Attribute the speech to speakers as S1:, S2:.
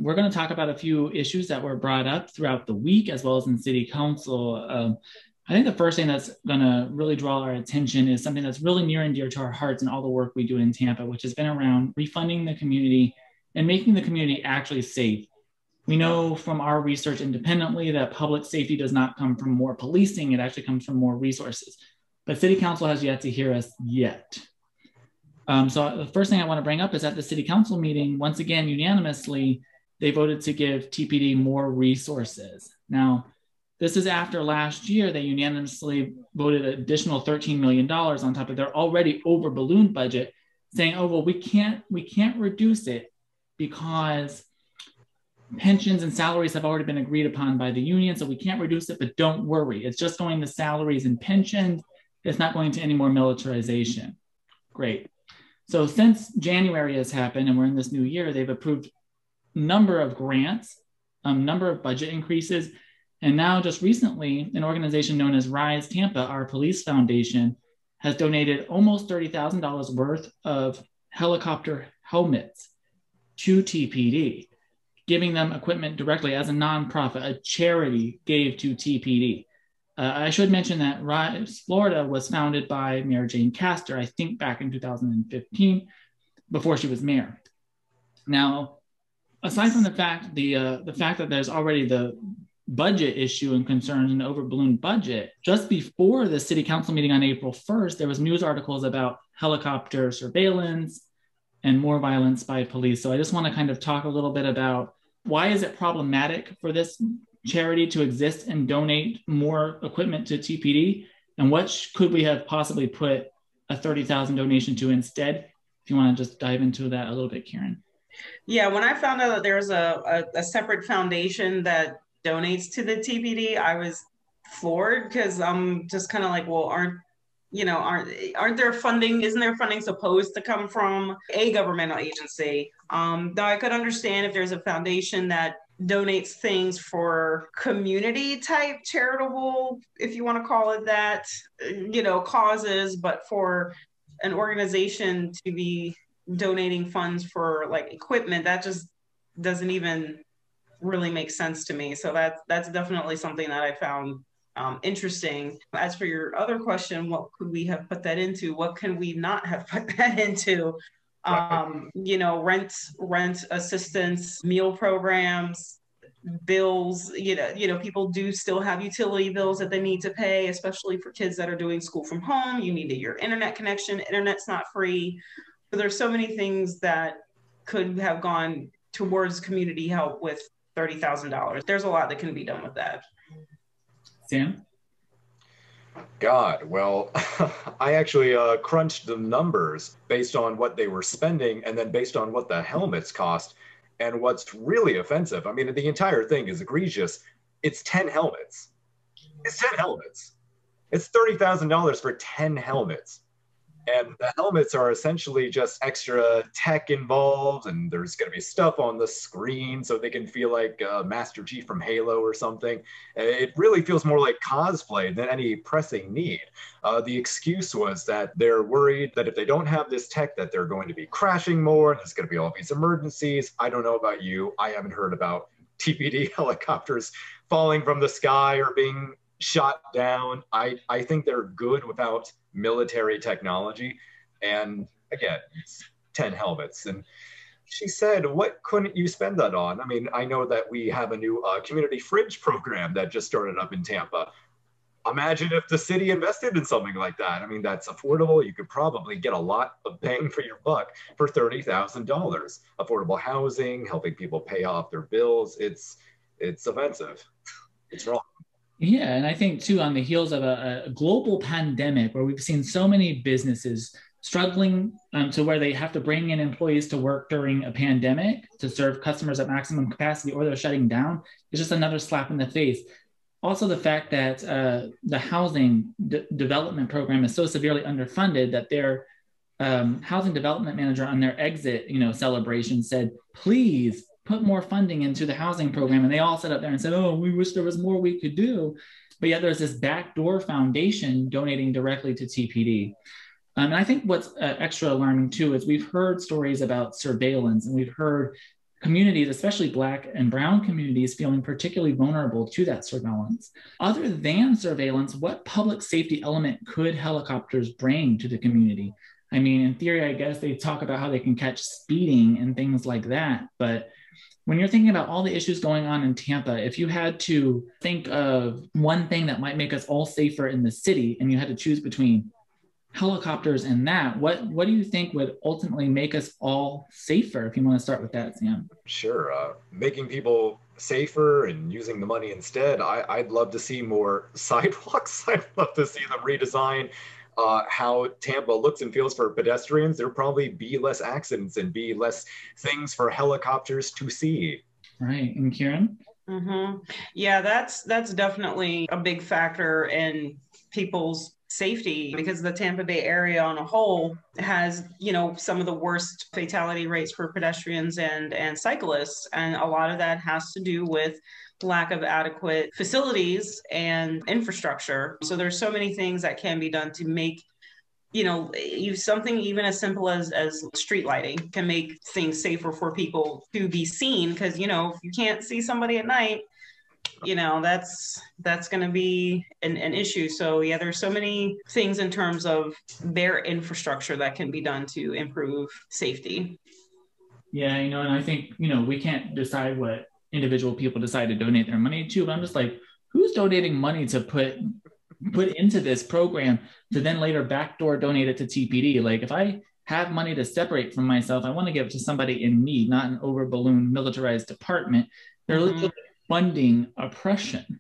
S1: we're going to talk about a few issues that were brought up throughout the week as well as in city council. I think the first thing that's going to really draw our attention is something that's really near and dear to our hearts and all the work we do in Tampa, which has been around refunding the community and making the community actually safe. We know from our research independently that public safety does not come from more policing, it actually comes from more resources. But City Council has yet to hear us yet. So the first thing I want to bring up is at the City Council meeting, once again, unanimously, they voted to give TPD more resources. Now, this is after last year, they unanimously voted an additional $13 million on top of their already over ballooned budget, saying, oh, well, we can't reduce it because pensions and salaries have already been agreed upon by the union, so we can't reduce it, but don't worry. It's just going to salaries and pensions. It's not going to any more militarization. Great. So since January has happened and we're in this new year, they've approved a number of grants, a number of budget increases, and now just recently, an organization known as Rise Tampa, our police foundation, has donated almost $30,000 worth of helicopter helmets to TPD, giving them equipment directly as a nonprofit, a charity gave to TPD. I should mention that Rise Florida was founded by Mayor Jane Castor, I think back in 2015, before she was mayor. Now, aside from the fact that there's already the budget issue and concerns and overballooned budget, just before the city council meeting on April 1st, there was news articles about helicopter surveillance and more violence by police. So I just want to kind of talk a little bit about why is it problematic for this charity to exist and donate more equipment to TPD, and what could we have possibly put a $30,000 donation to instead? If you want to just dive into that a little bit, Karen.
S2: Yeah, when I found out that there's a separate foundation that donates to the TPD, I was floored because I'm just kind of like, well, aren't there funding? Isn't there funding supposed to come from a governmental agency? Though I could understand if there's a foundation that donates things for community type charitable, if you want to call it that, causes, but for an organization to be donating funds for like equipment, that just doesn't even really make sense to me. So that's definitely something that I found interesting. As for your other question, what could we have put that into? What can we not have put that into? Rent assistance, meal programs, bills, people do still have utility bills that they need to pay, especially for kids that are doing school from home. You need your internet connection. Internet's not free. So there's so many things that could have gone towards community help with $30,000. There's a lot that can be done with that.
S1: Sam?
S3: God, well, I actually crunched the numbers based on what they were spending and then based on what the helmets cost. And what's really offensive, I mean, the entire thing is egregious. It's 10 helmets. It's 10 helmets. It's $30,000 for 10 helmets. And the helmets are essentially just extra tech involved, and there's going to be stuff on the screen so they can feel like Master Chief from Halo or something. It really feels more like cosplay than any pressing need. The excuse was that they're worried that if they don't have this tech that they're going to be crashing more, and there's going to be all these emergencies. I don't know about you. I haven't heard about TPD helicopters falling from the sky or being shot down. I think they're good without military technology. And again, it's 10 helmets. And she said, what couldn't you spend that on? I mean, I know that we have a new community fridge program that just started up in Tampa. Imagine if the city invested in something like that. I mean, that's affordable. You could probably get a lot of bang for your buck for $30,000. Affordable housing, helping people pay off their bills. It's offensive. It's wrong.
S1: Yeah, and I think too, on the heels of a global pandemic where we've seen so many businesses struggling to where they have to bring in employees to work during a pandemic to serve customers at maximum capacity, or they're shutting down, it's just another slap in the face. Also, the fact that the housing development program is so severely underfunded that their housing development manager on their exit, celebration said, please put more funding into the housing program. And they all sat up there and said, oh, we wish there was more we could do. But yet there's this backdoor foundation donating directly to TPD. And I think what's extra alarming too is we've heard stories about surveillance, and we've heard communities, especially Black and Brown communities, feeling particularly vulnerable to that surveillance. Other than surveillance, what public safety element could helicopters bring to the community? I mean, in theory, I guess they talk about how they can catch speeding and things like that. But when you're thinking about all the issues going on in Tampa, if you had to think of one thing that might make us all safer in the city and you had to choose between helicopters and that, what do you think would ultimately make us all safer? If you want to start with that, Sam.
S3: Sure. Making people safer and using the money instead. I'd love to see more sidewalks. I'd love to see them redesign how Tampa looks and feels for pedestrians. There'll probably be less accidents and be less things for helicopters to see.
S1: Right. And Kieran?
S2: Mm-hmm. Yeah, that's definitely a big factor in people's safety, because the Tampa Bay area on a whole has, some of the worst fatality rates for pedestrians and cyclists. And a lot of that has to do with lack of adequate facilities and infrastructure. So there's so many things that can be done to make, something even as simple as street lighting can make things safer for people to be seen. Because, if you can't see somebody at night, that's going to be an issue. So yeah, there's so many things in terms of their infrastructure that can be done to improve safety.
S1: Yeah, and I think, we can't decide what individual people decide to donate their money to, but I'm just like, who's donating money to put into this program to then later backdoor donate it to TPD? Like, if I have money to separate from myself, I want to give it to somebody in need, not an over balloon militarized department. They're literally funding oppression.